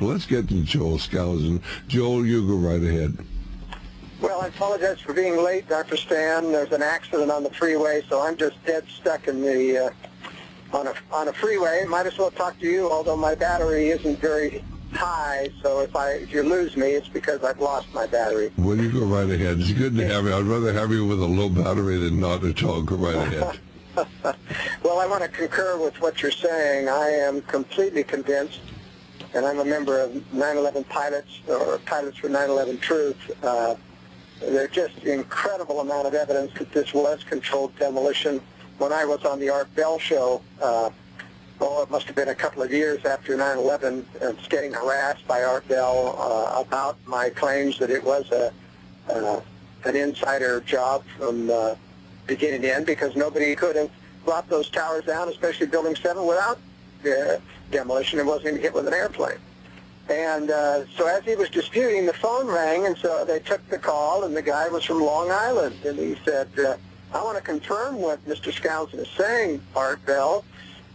Let's get to Joel Skousen. Joel, you go right ahead. Well, I apologize for being late, Dr. Stan. There's an accident on the freeway, so I'm just dead stuck in the on a freeway. Might as well talk to you, although my battery isn't very high. So if you lose me, it's because I've lost my battery. Well, you go right ahead. It's good to have you. I'd rather have you with a low battery than not at all. Go right ahead. Well, I want to concur with what you're saying. I am completely convinced, and I'm a member of 9/11 Pilots, or Pilots for 9/11 Truth. There's just an incredible amount of evidence that this was controlled demolition. When I was on the Art Bell show, it must have been a couple of years after 9/11, I was getting harassed by Art Bell about my claims that it was an insider job from beginning to end, because nobody could have brought those towers down, especially Building 7, without demolition. It wasn't even hit with an airplane. And so as he was disputing, the phone rang, and so they took the call, and the guy was from Long Island. And he said, I want to confirm what Mr. Skousen is saying, Art Bell,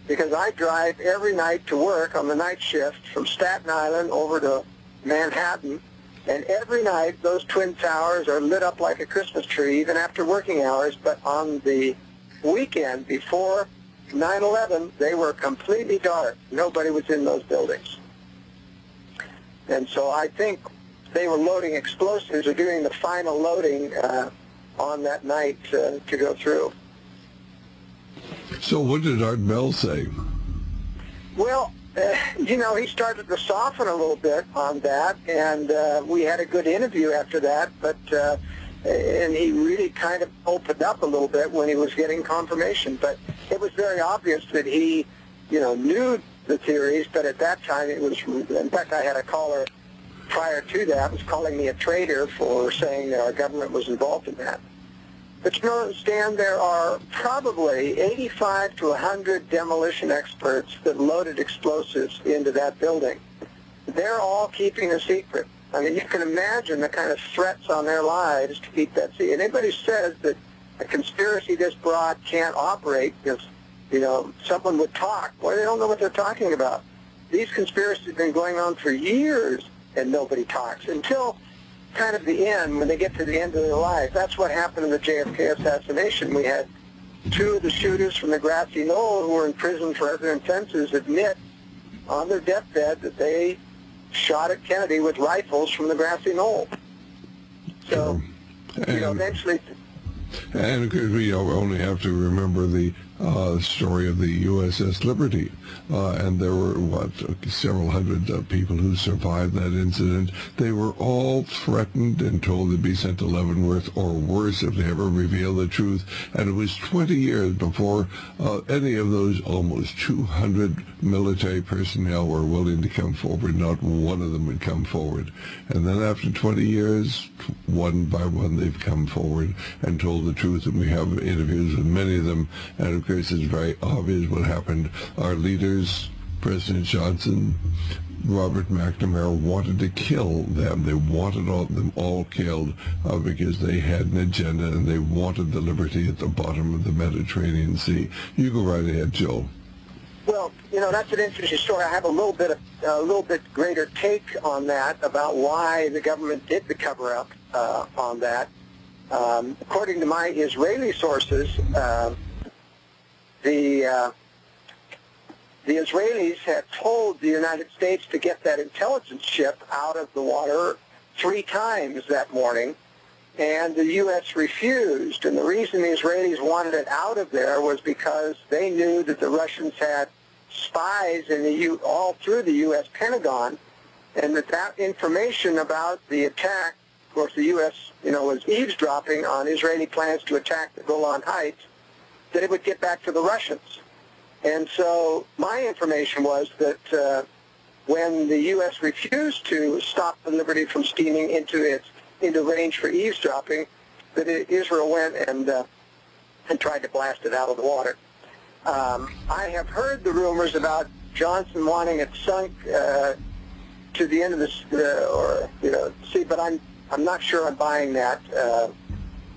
because I drive every night to work on the night shift from Staten Island over to Manhattan, and every night those twin towers are lit up like a Christmas tree, even after working hours. But on the weekend before 9/11, they were completely dark. Nobody was in those buildings. And so I think they were loading explosives, or doing the final loading on that night to go through. So what did Art Bell say? Well, he started to soften a little bit on that, and we had a good interview after that, but and he really kind of opened up a little bit when he was getting confirmation. But it was very obvious that he, knew the theories, but at that time it was, in fact, I had a caller prior to that was calling me a traitor for saying that our government was involved in that. But Stan, there are probably 85 to 100 demolition experts that loaded explosives into that building. They're all keeping a secret. I mean, you can imagine the kind of threats on their lives to keep that secret. And anybody says that a conspiracy this broad can't operate because, someone would talk. Well, they don't know what they're talking about. These conspiracies have been going on for years, and nobody talks until kind of the end, when they get to the end of their lives. That's what happened in the JFK assassination. We had two of the shooters from the grassy knoll who were in prison for other offenses admit on their deathbed that they shot at Kennedy with rifles from the grassy knoll. So, eventually... And of course, we only have to remember the story of the USS Liberty, and there were, several hundred people who survived that incident. They were all threatened and told to be sent to Leavenworth, or worse if they ever reveal the truth. And it was 20 years before any of those almost 200 military personnel were willing to come forward. Not one of them would come forward. And then after 20 years, one by one, they've come forward and told the truth, and we have interviews with many of them. And of course, it's very obvious what happened. Our leaders, President Johnson, Robert McNamara, wanted to kill them. They wanted them all killed because they had an agenda, and they wanted the Liberty at the bottom of the Mediterranean Sea. You go right ahead, Joel. Well, that's an interesting story. I have a little bit greater take on that, about why the government did the cover-up on that. According to my Israeli sources, the Israelis had told the United States to get that intelligence ship out of the water 3 times that morning, and the U.S. refused. And the reason the Israelis wanted it out of there was because they knew that the Russians had spies all through the U.S. Pentagon, and that information about the attack, of course, the U.S. was eavesdropping on Israeli plans to attack the Golan Heights, that it would get back to the Russians. And so my information was that when the U.S. refused to stop the Liberty from steaming into range for eavesdropping, that Israel went and tried to blast it out of the water. I have heard the rumors about Johnson wanting it sunk to the end of the sea, but I'm not sure I'm buying that.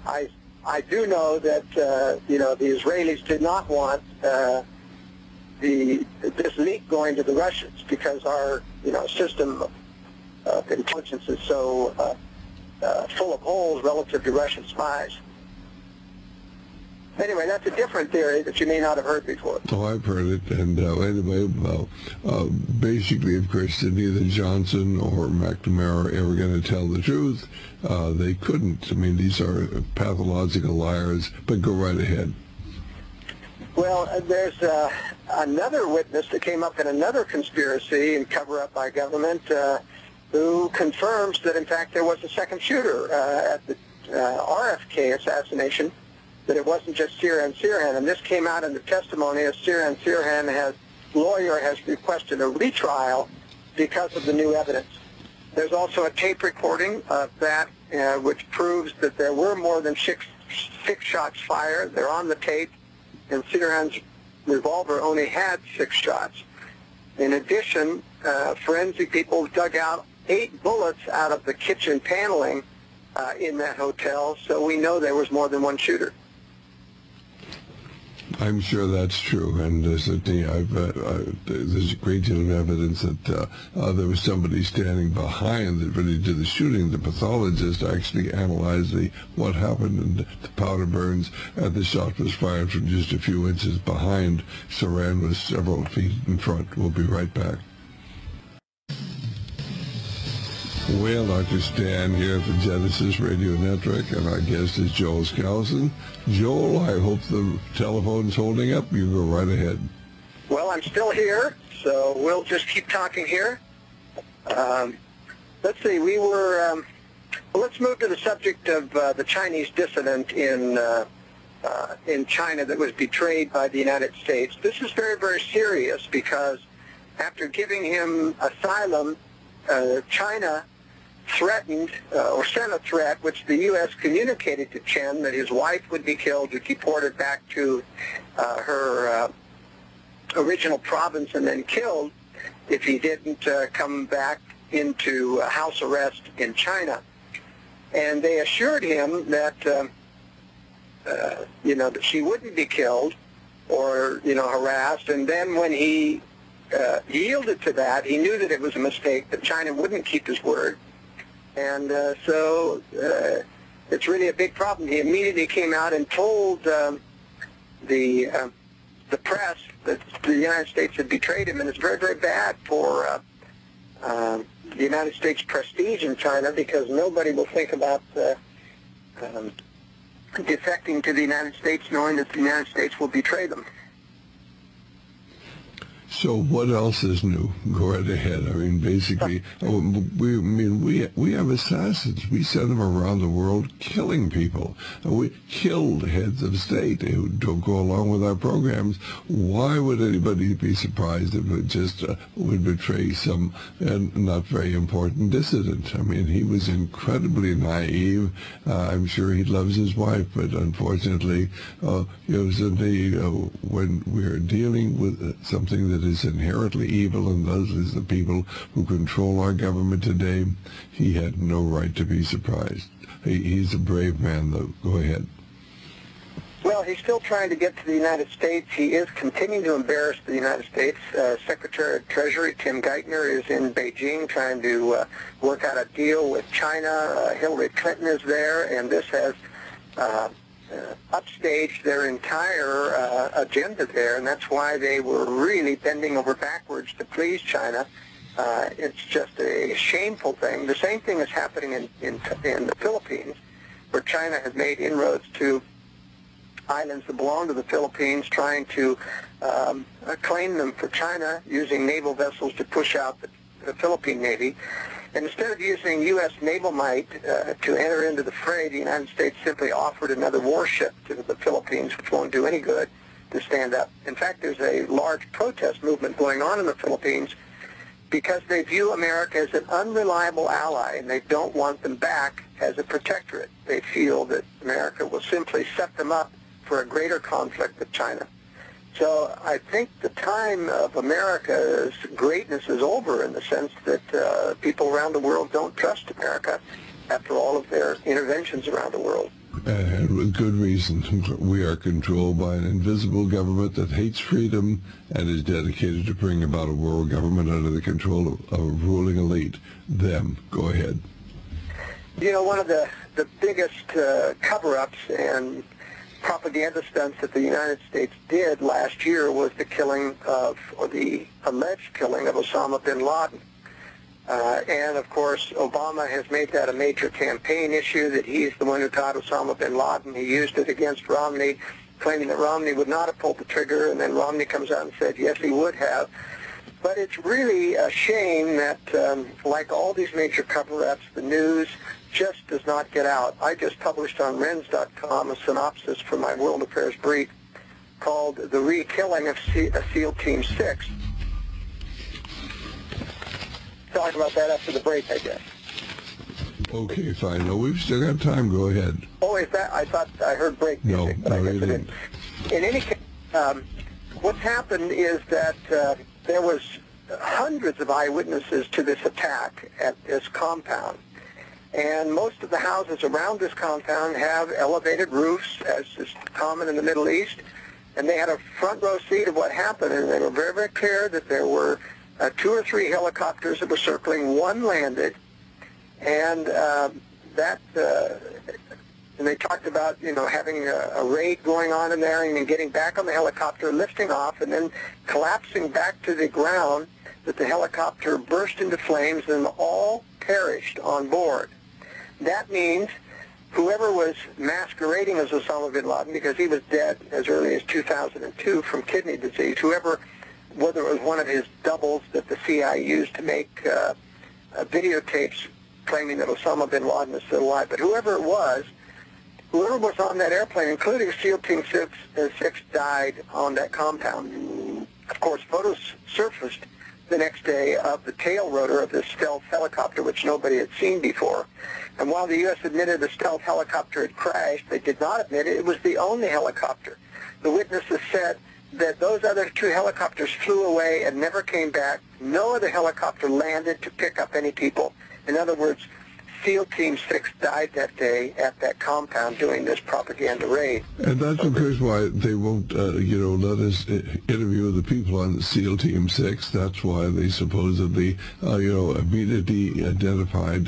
I do know that the Israelis did not want this leak going to the Russians, because our system of intelligence is so full of holes relative to Russian spies. Anyway, that's a different theory that you may not have heard before. Oh, I've heard it. And anyway, basically, of course, neither Johnson or McNamara are ever going to tell the truth. They couldn't. I mean, these are pathological liars, but go right ahead. Well, there's another witness that came up in another conspiracy and cover-up by government who confirms that, in fact, there was a second shooter at the RFK assassination, that it wasn't just Sirhan Sirhan. And this came out in the testimony as Sirhan Sirhan's lawyer has requested a retrial because of the new evidence. There's also a tape recording of that which proves that there were more than six shots fired. They're on the tape, and Sirhan's revolver only had 6 shots. In addition, forensic people dug out 8 bullets out of the kitchen paneling in that hotel, so we know there was more than one shooter. I'm sure that's true, and there's a great deal of evidence that there was somebody standing behind that really did the shooting. The pathologist actually analyzed what happened, and the powder burns, and the shot was fired from just a few inches behind. Sirhan was several feet in front. We'll be right back. Well, Dr. Stan here at the Genesis Radio Network, and our guest is Joel Skousen. Joel, I hope the telephone's holding up. You go right ahead. Well, I'm still here, so we'll just keep talking here. Let's see, let's move to the subject of the Chinese dissident in China that was betrayed by the United States. This is very, very serious because after giving him asylum, China threatened or sent a threat which the U.S. communicated to Chen that his wife would be killed or deported back to her original province and then killed if he didn't come back into house arrest in China. And they assured him that that she wouldn't be killed or harassed. And then when he yielded to that, he knew that it was a mistake, that China wouldn't keep his word. And so it's really a big problem. He immediately came out and told the press that the United States had betrayed him, and it's very, very bad for the United States' prestige in China, because nobody will think about defecting to the United States knowing that the United States will betray them. So what else is new? Go right ahead. I mean, basically, we have assassins. We send them around the world killing people. We killed heads of state who don't go along with our programs. Why would anybody be surprised if it just would betray some not very important dissident? I mean, he was incredibly naive. I'm sure he loves his wife, but unfortunately, when we're dealing with something that is inherently evil, and those is the people who control our government today, he had no right to be surprised. He's a brave man, though. Go ahead. Well, he's still trying to get to the United States. He is continuing to embarrass the United States. Secretary of Treasury Tim Geithner is in Beijing trying to work out a deal with China. Hillary Clinton is there, and this has upstaged their entire agenda there, and that's why they were really bending over backwards to please China. It's just a shameful thing. The same thing is happening in the Philippines, where China has made inroads to islands that belong to the Philippines, trying to claim them for China, using naval vessels to push out the Philippine Navy. And instead of using U.S. naval might to enter into the fray, the United States simply offered another warship to the Philippines, which won't do any good, to stand up. In fact, there's a large protest movement going on in the Philippines because they view America as an unreliable ally, and they don't want them back as a protectorate. They feel that America will simply set them up for a greater conflict with China. So I think the time of America's greatness is over, in the sense that people around the world don't trust America after all of their interventions around the world. And with good reason. We are controlled by an invisible government that hates freedom and is dedicated to bring about a world government under the control of a ruling elite. Them. Go ahead. You know, one of the biggest cover-ups and propaganda stunts that the United States did last year was the killing of, or the alleged killing of Osama Bin Laden. And, of course, Obama has made that a major campaign issue, that he's the one who got Osama Bin Laden. He used it against Romney, claiming that Romney would not have pulled the trigger, and then Romney comes out and said, yes, he would have. But it's really a shame that, like all these major cover-ups, the news just does not get out. I just published on Renz.com a synopsis for my World Affairs brief called The Re-Killing of SEAL Team 6. Talk about that after the break, I guess. Okay, fine. No, we've still got time. Go ahead. Oh, is that? I thought I heard break music, but I guess you didn't. In any case, what's happened is that there was hundreds of eyewitnesses to this attack at this compound. And most of the houses around this compound have elevated roofs, as is common in the Middle East. And they had a front row seat of what happened, and they were very, very clear that there were 2 or 3 helicopters that were circling. One landed, and and they talked about, you know, having a raid going on in there, and then getting back on the helicopter, lifting off, and then collapsing back to the ground, that the helicopter burst into flames and all perished on board. That means whoever was masquerading as Osama Bin Laden, because he was dead as early as 2002 from kidney disease, whether it was one of his doubles that the CIA used to make videotapes claiming that Osama Bin Laden is still alive, but whoever was on that airplane, including SEAL Team 6, died on that compound. Of course, photos surfaced the next day of the tail rotor of this stealth helicopter, which nobody had seen before. And while the U.S. admitted the stealth helicopter had crashed, they did not admit it was the only helicopter. The witnesses said that those other 2 helicopters flew away and never came back. No other helicopter landed to pick up any people. In other words, SEAL Team 6 died that day at that compound doing this propaganda raid. And that's, of course, why they won't, let us interview the people on SEAL Team 6. That's why they supposedly, immediately identified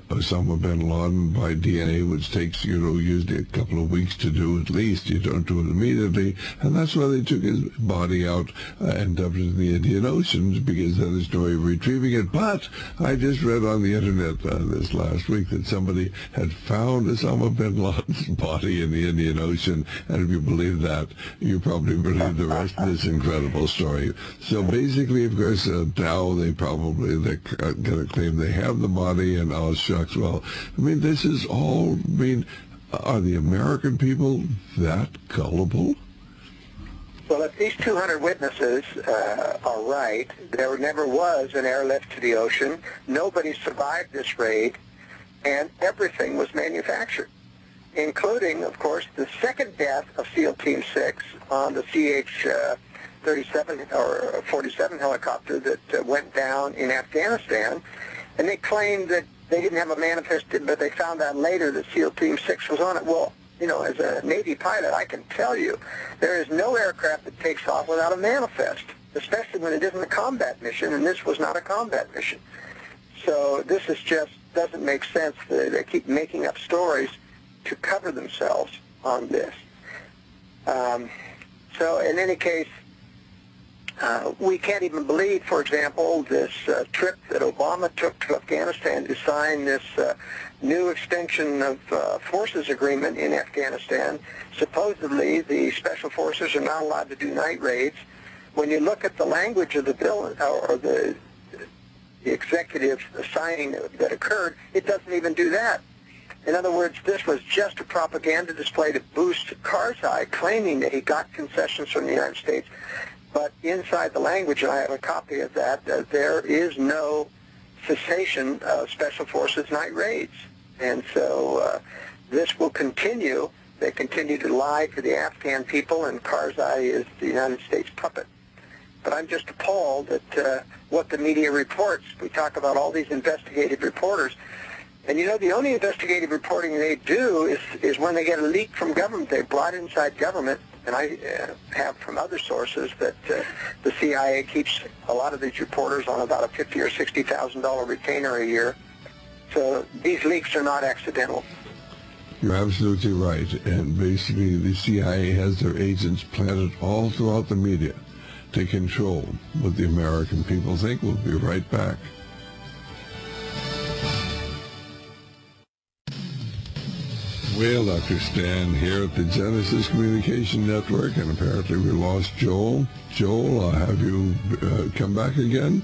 Osama bin Laden by DNA, which takes, usually a couple of weeks to do at least. You don't do it immediately. And that's why they took his body out and dumped it in the Indian Ocean, because then there's no way of retrieving it. But I just read on the internet this last week that somebody had found Osama bin Laden's body in the Indian Ocean, and if you believe that, you probably believe the rest of this incredible story. So basically, of course, now they're going to claim they have the body, and oh shucks, well, I mean, this is all, are the American people that gullible? Well, if these 200 witnesses are right, there never was an airlift to the ocean. Nobody survived this raid. And everything was manufactured, including, of course, the second death of SEAL Team 6 on the CH-37 or 47 helicopter that went down in Afghanistan. And they claimed that they didn't have a manifest, but they found out later that SEAL Team 6 was on it. Well, as a Navy pilot, I can tell you, there is no aircraft that takes off without a manifest, especially when it isn't a combat mission, and this was not a combat mission. So this is just doesn't make sense. They keep making up stories to cover themselves on this. So in any case, we can't even believe, for example, this trip that Obama took to Afghanistan to sign this new extension of forces agreement in Afghanistan. Supposedly, the special forces are not allowed to do night raids. When you look at the language of the bill, or the executive signing that occurred, it doesn't even do that. In other words, this was just a propaganda display to boost Karzai, claiming that he got concessions from the United States. But inside the language, and I have a copy of that, there is no cessation of Special Forces night raids. And so this will continue. They continue to lie to the Afghan people, and Karzai is the United States puppet. But I'm just appalled at what the media reports. We talk about all these investigative reporters, And you know, the only investigative reporting they do is when they get a leak from government. They brought inside government, and I have from other sources that the CIA keeps a lot of these reporters on about a $50,000 or $60,000 retainer a year. So these leaks are not accidental. You're absolutely right. And basically the CIA has their agents planted all throughout the media to control what the American people think. We'll be right back. Well, Dr. Stan here at the Genesis Communication Network, and apparently we lost Joel. Joel, have you come back again?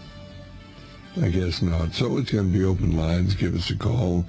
I guess not. So it's going to be open lines. Give us a call.